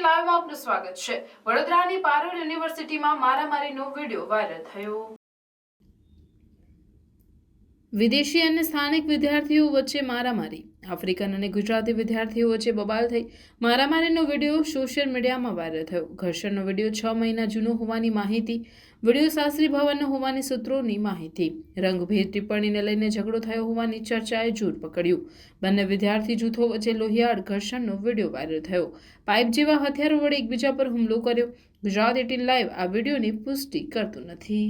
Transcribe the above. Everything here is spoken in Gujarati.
લાઈવમાં આપનું સ્વાગત છે। વડોદરાની પારુલ યુનિવર્સિટીમાં મારામારીનો વિડીયો વાયરલ થયો। વિદેશી અને સ્થાનિક વિદ્યાર્થીઓ વચ્ચે મારામારી। આફ્રિકન અને ગુજરાતી વિદ્યાર્થીઓ વચ્ચે બબાલ થઈ મારામારીનો વિડીયો સોશિયલ મીડિયામાં વાયરલ થયો। ઘર્ષણનો વિડીયો 6 મહિના જૂનો હોવાની માહિતી। વિડીયો શાસ્ત્રી ભવનનો હોવાની સૂત્રોની માહિતી। રંગભેદ ટિપ્પણીને લઈને ઝઘડો થયો હોવાની ચર્ચાએ જોર પકડ્યું। બંને વિદ્યાર્થી જૂથો વચ્ચે લોહિયાળ ઘર્ષણનો વિડીયો વાયરલ થયો। પાઇપ જેવા હથિયારો વડે એકબીજા પર હુમલો કર્યો। ગુજરાત 18 લાઈવ આ વિડીયોની પુષ્ટિ કરતું નથી।